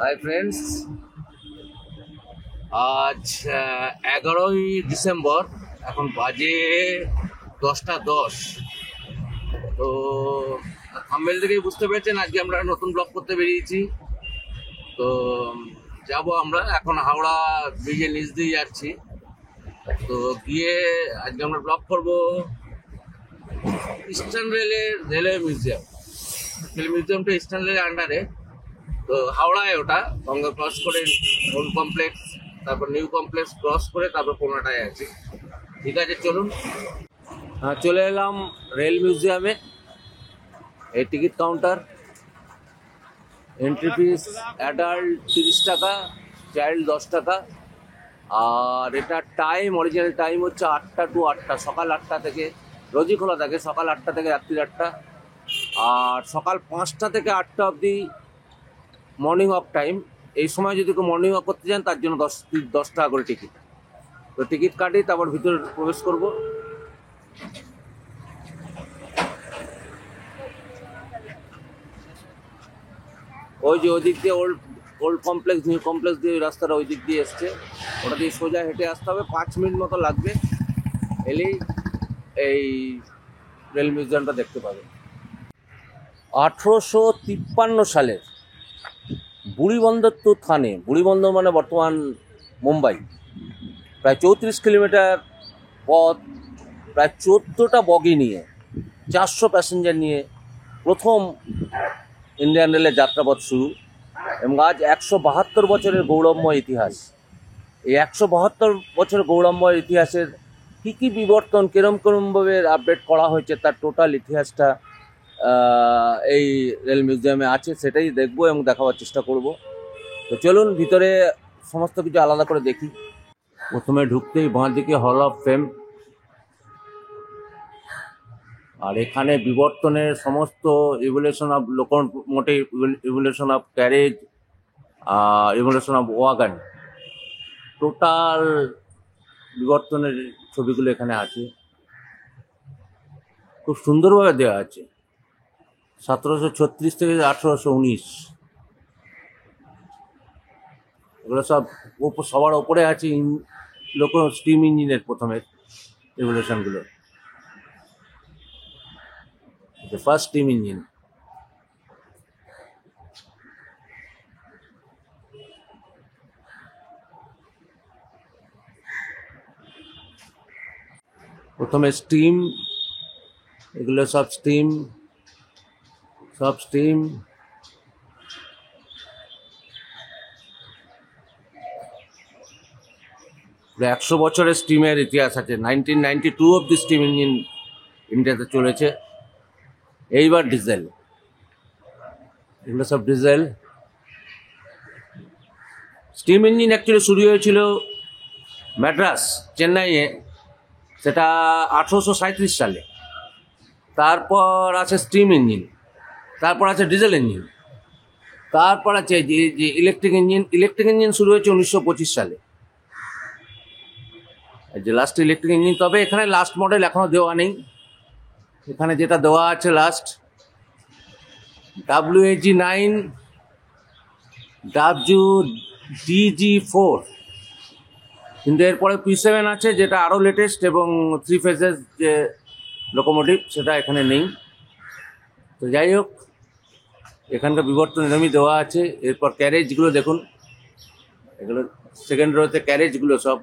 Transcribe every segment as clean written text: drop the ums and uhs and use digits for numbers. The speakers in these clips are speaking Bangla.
হাই ফ্রেন্ডস, আজ 11ই ডিসেম্বর। এখন বাজে 10টা 10। তো থাম্বনেল থেকেই বুঝতে পেরেছেন আজকে আমরা নতুন ব্লগ করতে বেরিয়েছি। তো যাব আমরা এখন হাওড়া ব্রিজের নিচ দিয়ে যাচ্ছি। তো গিয়ে আজকে আমরা ব্লগ করব ইস্টার্ন রেলওয়ে মিউজিয়াম। মিউজিয়ামটা ইস্টার্ন রেলের আন্ডারে। তো হাওড়ায় ওটা গঙ্গা ক্রস করে ওল্ড কমপ্লেক্স, তারপর নিউ কমপ্লেক্স ক্রস করে তারপর কোনোটায় আছে। ঠিক আছে, চলুন। হ্যাঁ, চলে এলাম রেল মিউজিয়ামে। এই ticket counter. Entry fees adult 30 টাকা, চাইল্ড 10 টাকা। আর এটা অরিজিনাল টাইম হচ্ছে 8টা টু 8টা, সকাল 8টা থেকে। রোজই খোলা থাকে, সকাল 8টা থেকে রাত্রি 8টা। আর সকাল 5টা থেকে 8টা অবধি মর্নিং ওয়াক টাইম। এই সময় যদি কেউ মর্নিং ওয়াক করতে চান তার জন্য 10 টাকা করে টিকিট। তো টিকিট কাটি, তারপর ভিতরে প্রবেশ করব। ওই যে ওই দিক দিয়ে ওল্ড কমপ্লেক্স, নিউ কমপ্লেক্স দিয়ে ওই রাস্তাটা ওই দিক দিয়ে এসছে। ওটা দিয়ে সোজা হেঁটে আসতে হবে, 5 মিনিট মতো লাগবে। এলেই এই রেল মিউজিয়ামটা দেখতে পাবে। 1853 সালের বুড়িবন্দর থানে, বুড়িবন্দর মানে বর্তমান মুম্বাই, প্রায় 34 কিলোমিটার পথ, প্রায় 14টা বগি নিয়ে, 400 প্যাসেঞ্জার নিয়ে প্রথম ইন্ডিয়ান রেলের যাত্রাপথ শুরু। এবং আজ 172 বছরের গৌরবময় ইতিহাস। এই 172 বছর গৌরবময় ইতিহাসের কী কী বিবর্তন, কিরমভাবে আপডেট করা হয়েছে, তার টোটাল ইতিহাসটা এই রেল মিউজিয়ামে আছে। সেটাই দেখবো এবং দেখাবার চেষ্টা করব। তো চলুন ভিতরে সমস্ত কিছু আলাদা করে দেখি। প্রথমে ঢুকতেই বাঁ দিকে হল অফ ফেম। আর এখানে বিবর্তনের সমস্ত evolution of locomotive, evolution of carriage, evolution of wagon, total বিবর্তনের ছবিগুলো এখানে আছে। খুব সুন্দরভাবে দেওয়া আছে। 1736 থেকে 1819, এগুলো সব সবার ওপরে আছে স্টিম ইঞ্জিনের প্রথমের রেভলিউশনগুলো। First steam engine. প্রথমে স্টিম, এগুলো সব স্টিম। 100 বছরের স্টিমের ইতিহাস আছে। 1992 অব্দি স্টিম ইঞ্জিন ইন্ডিয়াতে চলেছে। এইবার ডিজেল, এগুলো সব ডিজেল। স্টিম ইঞ্জিন অ্যাকচুয়ালি শুরু হয়েছিল ম্যাড্রাস, চেন্নাইয়ে, সেটা 1837 সালে। তারপর আছে স্টিম ইঞ্জিন, তারপর আছে ডিজেল ইঞ্জিন, তারপর আছে যে ইলেকট্রিক ইঞ্জিন। ইলেকট্রিক ইঞ্জিন শুরু হয়েছে 1925 সালে, যে লাস্ট ইলেকট্রিক ইঞ্জিন। তবে এখানে লাস্ট মডেল এখনো দেওয়া নেই। এখানে যেটা দেওয়া আছে লাস্ট WAG9, WDG4, কিন্তু এরপরে P7 আছে, যেটা আরও লেটেস্ট এবং 3 ফেজেস যে লোকোমোটিভ, সেটা এখানে নেই। তো যাই হোক, এখানকার বিবর্তন এরমই দেওয়া আছে। এরপর ক্যারেজগুলো দেখুন, এগুলো সেকেন্ড রোতে ক্যারেজগুলো সব।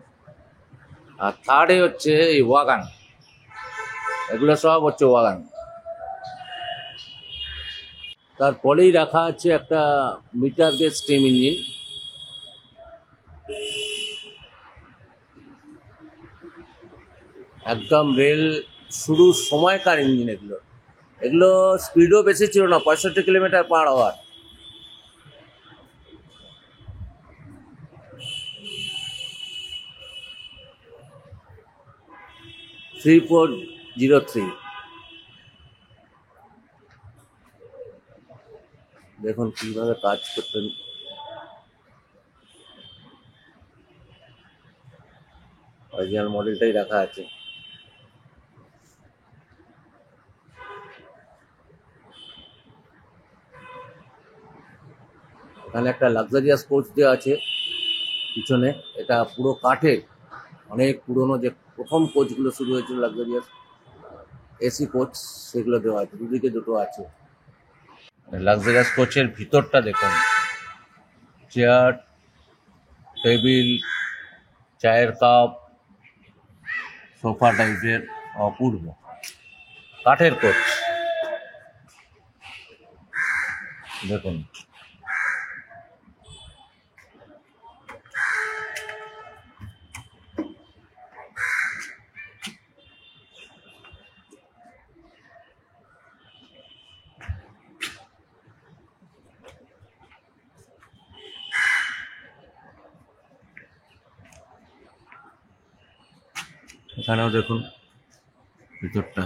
আর থার্ডে হচ্ছে এই ওয়াগান, এগুলো সব হচ্ছে ওয়াগান। তারপরেই রাখা আছে একটা মিটার গেজ স্টিম ইঞ্জিন। একদম রেল শুরুর সময়কার ইঞ্জিন এগুলো। এগুলো স্পিডও বেশি ছিল না, 65 কিলোমিটার পার আওয়ার। (3403) দেখুন কিভাবে কাজ করতেন। অরিজিনাল মডেলটাই রাখা আছে। এখানে একটা লাক্সারিয়াস কোচ দেওয়া আছে পিছনে, এটা পুরো কাঠের, অনেক পুরনো যে প্রথম কোচগুলো শুরু হয়েছিল লাক্সারিয়াস এসি কোচ, সেগুলো দেওয়া আছে, দুদিকে দুটো আছে। লাক্সারিয়াস কোচের ভিতরটা দেখুন, চেয়ার, টেবিল, চায়ের কাপ, সোফা টাইপের, অপূর্ব কাঠের কোচ দেখুন। এখানেও দেখুন ভিতরটা,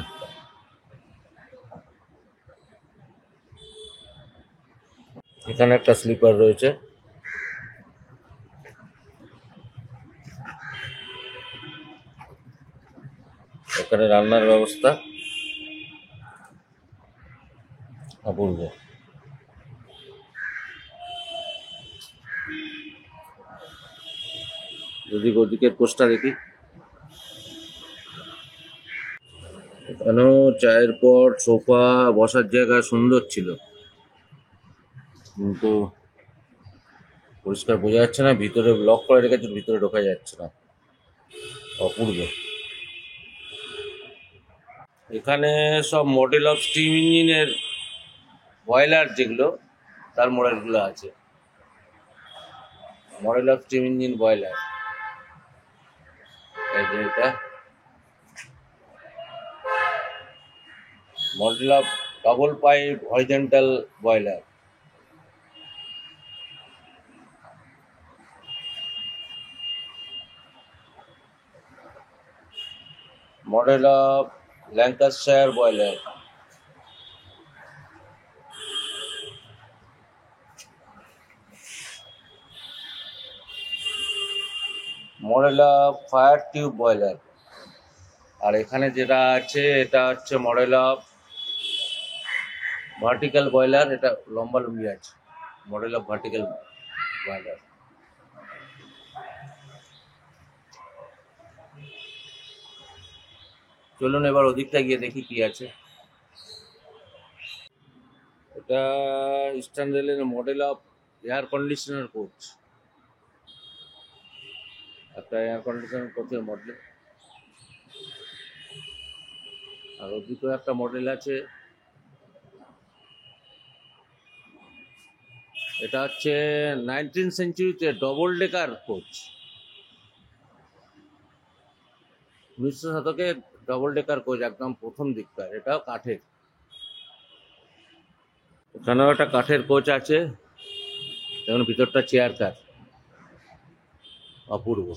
এখানে একটা স্লিপার রয়েছে, এখানে রান্নার ব্যবস্থা অপূর্ব। যদি ওদিকের কোচটা দেখি, এখানেও চায়ের পর সোফা, বসার জায়গা সুন্দর ছিল, কিন্তু পরিষ্কার বোঝা যাচ্ছে না, ভিতরে লক করে রেখেছে, ভিতরে ঢোকা যাচ্ছে না, অপূর্ব। এখানে সব মডেল অফ স্টিম ইঞ্জিনের বয়লার যেগুলো, তার মডেলগুলো আছে, model of steam engine boiler. এই যে এটা model of double pipe horizontal boiler. Model of Lancashire boiler. Model of fire tube boiler. আর এখানে যেটা আছে এটা হচ্ছে মডেল অফ ভার্টিক্যাল বয়লার, এটা লম্বা লম্বি আছে, মডেল অফ ভার্টিক্যাল বয়লার। চলুন এবার ওদিকটা গিয়ে দেখি কি আছে। এটা ইস্টার্ন রেলের model of air conditioner coach, একটা এয়ার কন্ডিশনার কোচের মডেল। আর ওদিকেও একটা মডেল আছে, এটা হচ্ছে 19th সেঞ্চুরিতে ডবল ডেকার কোচ, 1900 শতকে ডবল ডেকার কোচ, একদম প্রথম দিককার, এটাও কাঠের। এখানেও একটা কাঠের কোচ আছে, যেমন ভিতরটা চেয়ার কার, অপূর্ব।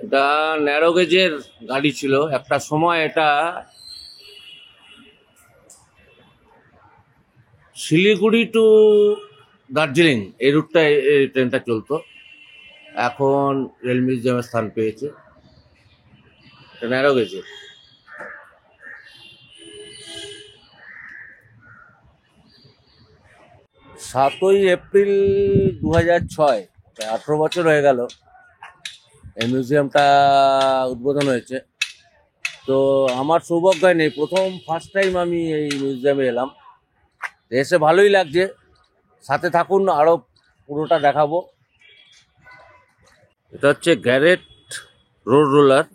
এটা ন্যারো গেজের গাড়ি ছিল একটা সময়, এটা শিলিগুড়ি টু দার্জিলিং এই রুটটা, এই ট্রেনটা চলতো, এখন রেল মিউজিয়ামের স্থান পেয়েছে। এটা ন্যারো গেজের। 7ই এপ্রিল 2006, 18 বছর হয়ে গেল এই মিউজিয়ামটা উদ্বোধন হয়েছে। তো আমার সৌভাগ্য নেই, ফার্স্ট টাইম আমি এই মিউজিয়ামে এলাম, এসে ভালোই লাগছে। সাথে থাকুন, আরও পুরোটা দেখাবো। এটা হচ্ছে গ্যারেট রোড রোলার,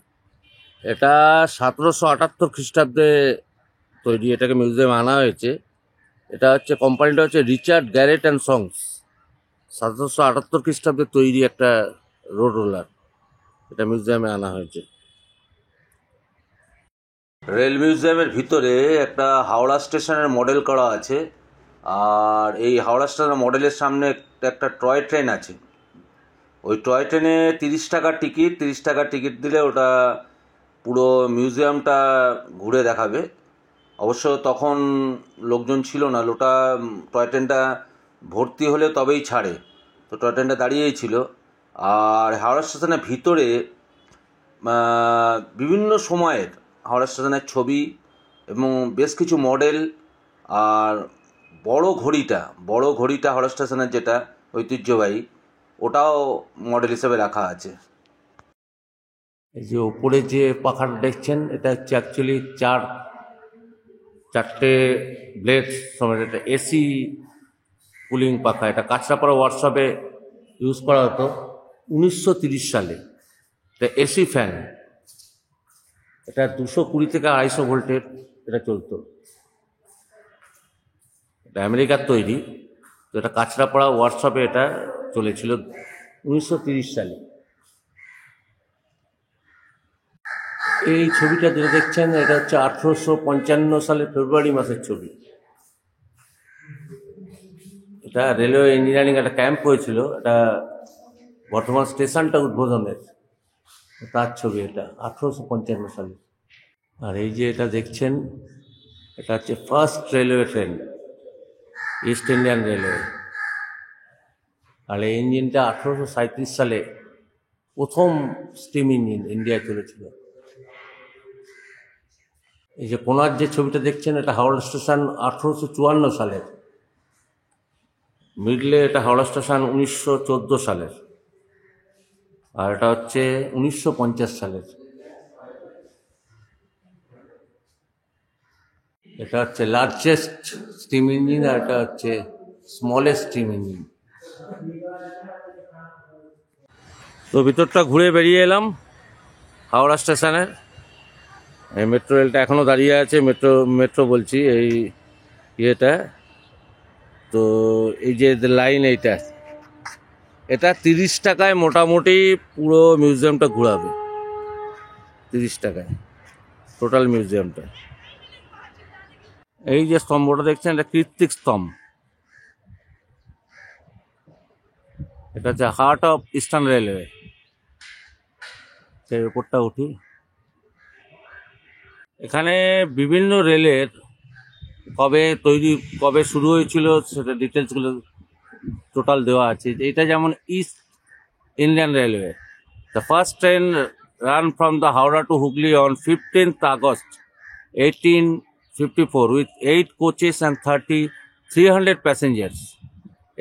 এটা 1778 খ্রিস্টাব্দে তৈরি, এটাকে মিউজিয়ামে আনা হয়েছে। এটা হচ্ছে কোম্পানিটা হচ্ছে রিচার্ড গ্যারেট অ্যান্ড সংস, 1778 খ্রিস্টাব্দে তৈরি একটা রোড রোলার, এটা মিউজিয়ামে আনা হয়েছে। রেল মিউজিয়ামের ভিতরে একটা হাওড়া স্টেশনের মডেল করা আছে, আর এই হাওড়া স্টেশনের মডেলের সামনে একটা টয় ট্রেন আছে। ওই টয় ট্রেনে 30 টাকার টিকিট, 30 টাকার টিকিট দিলে ওটা পুরো মিউজিয়ামটা ঘুরে দেখাবে। অবশ্য তখন লোকজন ছিল না, টয় ট্রেনটা ভর্তি হলে তবেই ছাড়ে, তো টয় ট্রেনটা দাঁড়িয়েই ছিল। আর হাওড়া স্টেশনের ভিতরে বিভিন্ন সময়ের হাওড়া স্টেশনের ছবি এবং বেশ কিছু মডেল, আর বড় ঘড়িটা হাওড়া স্টেশনের যেটা ঐতিহ্যবাহী, ওটাও মডেল হিসেবে রাখা আছে। এই যে ওপরে যে পাখাটা দেখছেন, এটা হচ্ছে অ্যাকচুয়ালি চারটে ব্লেড সমেত এটা এসি কুলিং পাখা। এটা কাঁচরাপাড়া ওয়ার্কশপে ইউজ করা হতো 1930 সালে। এটা এসি ফ্যান, এটা 220 থেকে 250 ভোল্টের এটা চলতো। এটা আমেরিকার তৈরি, তো এটা কাঁচরাপাড়া ওয়ার্কশপে এটা চলেছিল 1930 সালে। এই ছবিটা যেটা দেখছেন, এটা হচ্ছে 1855 সালের ফেব্রুয়ারি মাসের ছবি। এটা রেলওয়ে ইঞ্জিনিয়ারিং একটা ক্যাম্প হয়েছিল, এটা বর্তমান স্টেশনটা উদ্বোধনের তার ছবি, এটা 1855 সালে। আর এই যে এটা দেখছেন, এটা হচ্ছে first railway train, East Indian railway. আর এই ইঞ্জিনটা 1837 সালে প্রথম স্টিম ইঞ্জিন ইন্ডিয়ায় চলেছিল। এই যে কোনার যে ছবিটা দেখছেন, এটা হাওড়া স্টেশন 1854 সালের। মিডলে এটা হাওড়া স্টেশন 1914 সালের। আর এটা হচ্ছে 1950 সালের। এটা হচ্ছে লার্জেস্ট স্টিম ইঞ্জিন, আর এটা হচ্ছে স্মলেস্ট স্টিম ইঞ্জিন। তো ভিতরটা ঘুরে বেরিয়ে এলাম হাওড়া স্টেশনের। এই মেট্রো রেলটা এখনও দাঁড়িয়ে আছে, মেট্রো বলছি এই ইয়েটা। তো এই যে লাইন এটা 30 টাকায় মোটামুটি পুরো মিউজিয়ামটা ঘোরাবে। 30 টাকায় টোটাল মিউজিয়ামটা। এই যে স্তম্ভটা দেখছেন, এটা কৃত্তিক স্তম্ভ। এটা হচ্ছে হার্ট অফ ইস্টার্ন রেলওয়ে। সেই উপরটা উঠি। এখানে বিভিন্ন রেলের কবে শুরু হয়েছিল সেটা ডিটেলসগুলো টোটাল দেওয়া আছে। এটা যেমন east Indian railway, the first train run from the Howrah to Hooghly on 15th August 1854 with 8 coaches and 300 passengers,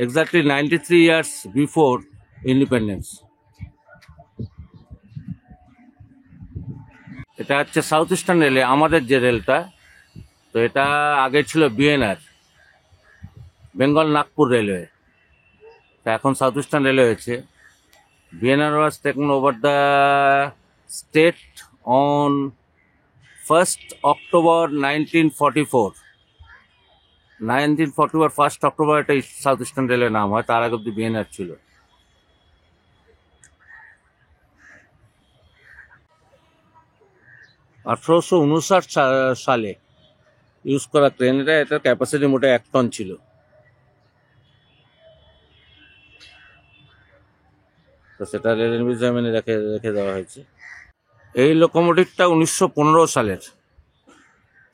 exactly 93 years before independence. এটা হচ্ছে সাউথ ইস্টার্ন রেলওয়ে, আমাদের যে রেলটা। তো এটা আগে ছিল বিএনআর, বেঙ্গল নাগপুর রেলওয়ে। তা এখন সাউথ ইস্টার্ন রেলওয়ে হয়েছে। BNR was taken over the state on 1st October 1944। 1st October এটা সাউথ ইস্টার্ন রেলওয়ে নাম হয়, তার আগে অব্দি বিএনআর ছিল। আঠারোশো সালে ইউজ করা ট্রেন এটা। এটার ক্যাপাসিটি মোটে 1 টন ছিল। তো সেটা রেল মিউজিয়ামে রেখে দেওয়া হয়েছে। এই লোকোমোটিভটা 1915 সালের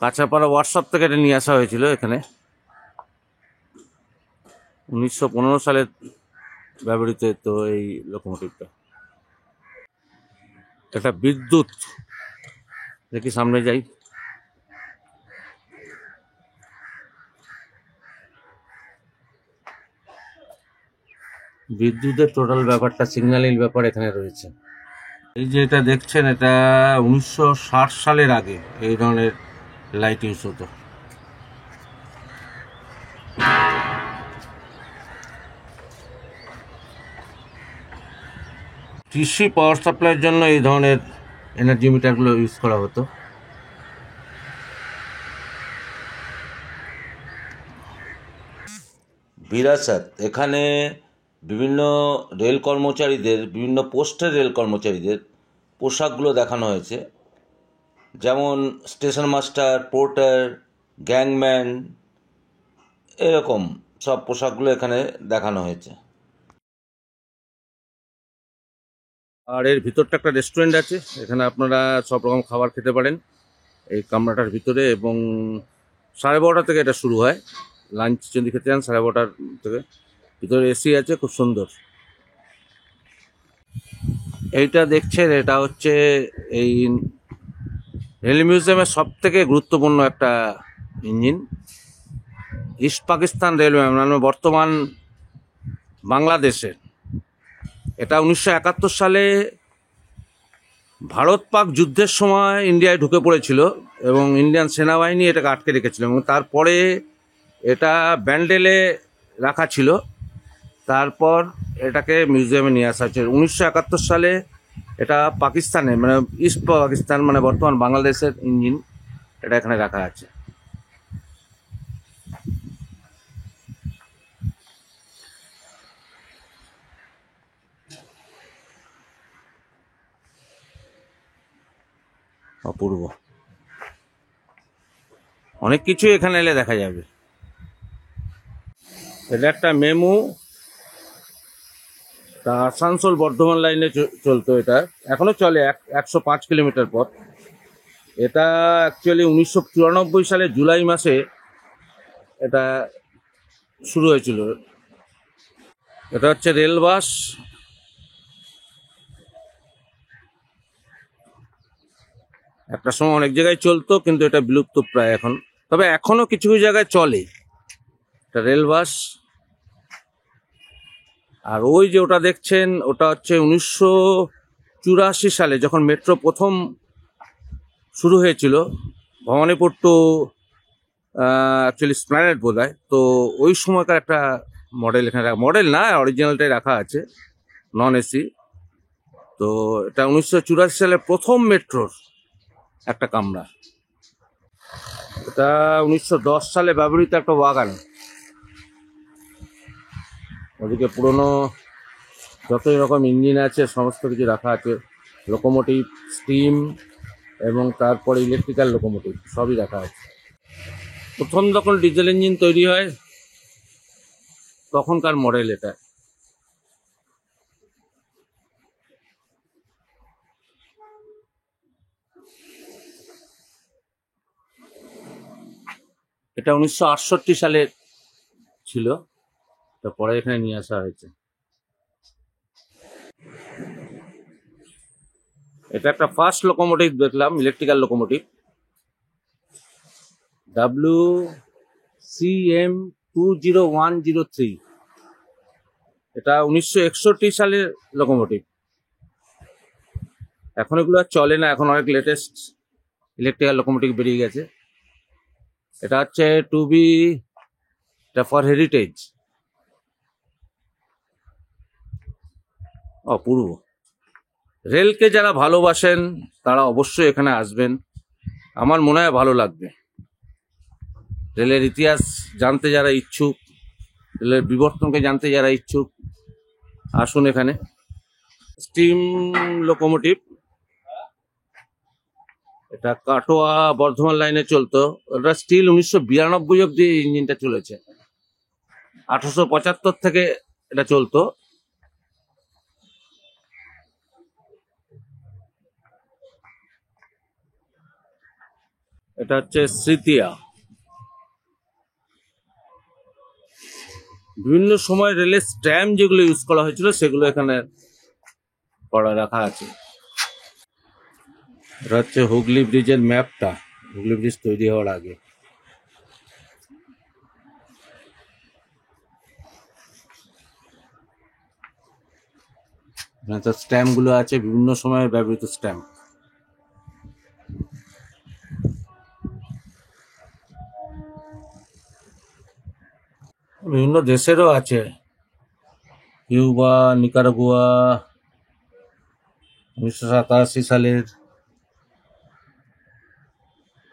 কাঁচরাপাড়া ওয়ার্কশপ থেকে এটা নিয়ে আসা হয়েছিল এখানে। 1915 সালে ব্যবহৃত তো এই লোকোমোটিভটা। এটা বিদ্যুৎ, দেখি সামনে যাই। বিদ্যুতের টোটাল ব্যাপারটা, সিগন্যালিং ব্যাপার এখানে রয়েছে। এই যে এটা দেখছেন, এটা 1960 সালের আগে এই ধরনের লাইট ইউজ হতো। কৃষি পাওয়ার সাপ্লাইয়ের জন্য এই ধরনের এনার্জি মিটারগুলো ইউজ করা হতো। বিরাসাত, এখানে বিভিন্ন বিভিন্ন পোস্টের রেল কর্মচারীদের পোশাকগুলো দেখানো হয়েছে, যেমন স্টেশন মাস্টার, পোর্টার, গ্যাংম্যান, এরকম সব পোশাকগুলো এখানে দেখানো হয়েছে। আর এর ভিতরটা একটা রেস্টুরেন্ট আছে, এখানে আপনারা সব রকম খাবার খেতে পারেন। এই কামরাটার ভিতরে, এবং 12:30 থেকে এটা শুরু হয়। লাঞ্চ যদি খেতে চান 12:30 থেকে। ভিতরে এসি আছে, খুব সুন্দর। এইটা দেখছেন, এটা হচ্ছে এই রেল মিউজিয়ামের সব থেকে গুরুত্বপূর্ণ একটা ইঞ্জিন। ইস্ট পাকিস্তান রেলওয়ে, মানে বর্তমান বাংলাদেশের। এটা 1971 সালে ভারত পাক যুদ্ধের সময় ইন্ডিয়ায় ঢুকে পড়েছিল এবং ইন্ডিয়ান সেনাবাহিনী এটাকে আটকে রেখেছিল, এবং তারপরে এটা ব্যান্ডেলে রাখা ছিল। তারপর এটাকে মিউজিয়ামে নিয়ে আসা হচ্ছে 1971 সালে। এটা পাকিস্তানে, মানে ইস্ট পাকিস্তান, মানে বর্তমান বাংলাদেশের ইঞ্জিন, এটা এখানে রাখা আছে। অপূর্ব, অনেক কিছু এখানে এলে দেখা যাবে। এটা একটা মেমু, তা আসানসোল বর্ধমান লাইনে চলতো। এটা এখনো চলে 105 কিলোমিটার পথ। এটা অ্যাকচুয়ালি 1994 সালে জুলাই মাসে এটা শুরু হয়েছিল। এটা হচ্ছে রেল বাস। একটা সময় অনেক জায়গায় চলতো, কিন্তু এটা বিলুপ্ত প্রায় এখন। তবে এখনো কিছু কিছু জায়গায় চলে এটা রেল বাস। আর ওই যে ওটা দেখছেন, ওটা হচ্ছে 1984 সালে যখন মেট্রো প্রথম শুরু হয়েছিল, ভবানীপুর টু অ্যাকচুয়ালি স্প্ল্যানেড বোধ হয়। তো ওই সময়কার একটা মডেল এখানে মডেল না, অরিজিনালটাই রাখা আছে, নন এসি। তো এটা 1984 সালে প্রথম মেট্রোর একটা কামরা। এটা 1910 সালে ব্যবহৃত একটা ওয়াগান। ওদিকে পুরনো যতই রকম ইঞ্জিন আছে সমস্ত কিছু রাখা আছে, লোকোমোটিভ, স্টিম, এবং তারপরে ইলেকট্রিক্যাল লোকোমোটিভ সবই রাখা আছে। প্রথম যখন ডিজেল ইঞ্জিন তৈরি হয় তখনকার মডেল এটা। এটা 1968 সালে ছিল, তারপরে এখানে নিয়ে আসা হয়েছে। এটা একটা ফার্স্ট লোকোমোটিভ দেখলাম, ইলেকট্রিক্যাল লোকোমোটিভ, WCM 20103। এটা 1961 সালের লোকোমোটিভ। এখন এগুলো আর চলে না, এখন অনেক লেটেস্ট ইলেকট্রিক্যাল লোকোমোটিভ বেরিয়ে গেছে। এটা হচ্ছে টু বি, এটা ফর হেরিটেজ। অপূর্ব। রেলকে যারা ভালোবাসেন তারা অবশ্যই এখানে আসবেন, আমার মনে হয় ভালো লাগবে। রেলের ইতিহাস জানতে যারা ইচ্ছুক, রেলের বিবর্তনকে জানতে যারা ইচ্ছুক, আসুন এখানে। স্টিম লোকোমোটিভ, এটা কাটোয়া বর্ধমান লাইনে চলতো। ওটা স্টিল 1992 অব্দি ইঞ্জিনটা চলেছে, 1875 থেকে এটা চলতো। এটা হচ্ছে স্মৃতিয়া। বিভিন্ন সময় রেলের স্ট্যাম্প যেগুলো ইউজ করা হয়েছিল সেগুলো এখানে করা রাখা আছে। এটা হচ্ছে হুগলি ব্রিজের ম্যাপটা, হুগলি ব্রিজ তৈরি হওয়ার আগে। এখানে তো স্ট্যাম্প গুলো আছে, বিভিন্ন সময়ের ব্যবহৃত স্ট্যাম্প। বিভিন্ন দেশেরও আছে, কিউবা, নিকারাগুয়া, 1987 সালের,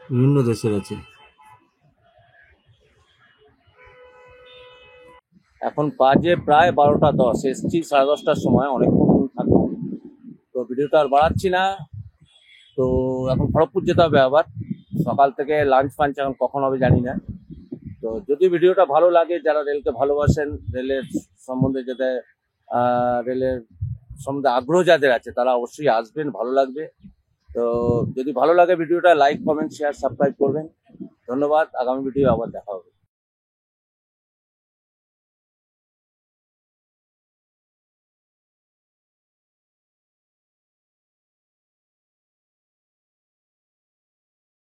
বিভিন্ন দেশের আছে। এখন বাজে প্রায় 12টা 10, এসছি 10:30টার সময়, অনেকক্ষণ থাকবো। তো ভিডিওটা আর বাড়াচ্ছি না। তো এখন খড়গপুর যেতে হবে আবার, সকাল থেকে লাঞ্চ ফাঞ্চ এখন কখন হবে জানি না। তো যদি ভিডিওটা ভালো লাগে, যারা রেলকে ভালোবাসেন, রেলের সম্বন্ধে যাতে রেলের সম্বন্ধে আগ্রহ যাদের আছে, তারা অবশ্যই আসবেন, ভালো লাগবে। তো যদি ভালো লাগে ভিডিওটা লাইক কমেন্ট শেয়ার সাবস্ক্রাইব করবেন। ধন্যবাদ। আগামী ভিডিও আবার দেখা হবে।